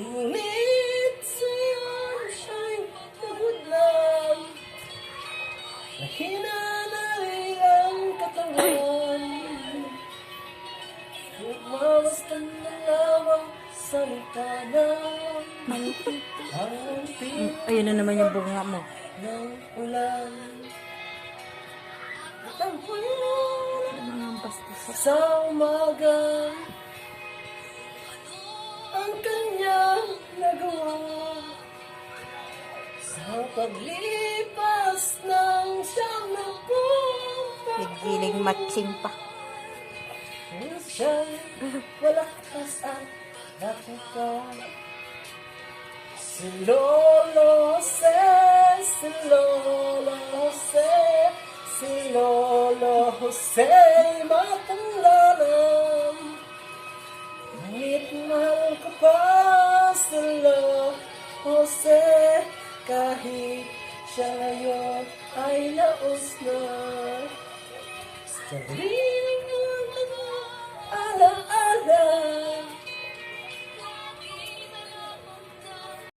Ngunit sa'yo siya'y nagudlam. Nahina na rin ang katawan. Nagmamastan na lamang sa litada. Ang pin Ayun na naman yung bunga mo. ng ulan. Tampulan Ano nga ang bastos? sa umaga. Ang kanyang nagawa sa paglipas ng siyang napunta. Gigiling matching pa. Siya'y walakas at nakita. Si Lolo Jose, si Lolo Jose, si Lolo Jose matanda na. Ngunit mahal ka pa si Lolo Jose, kahit siya ngayon ay naus na. Sa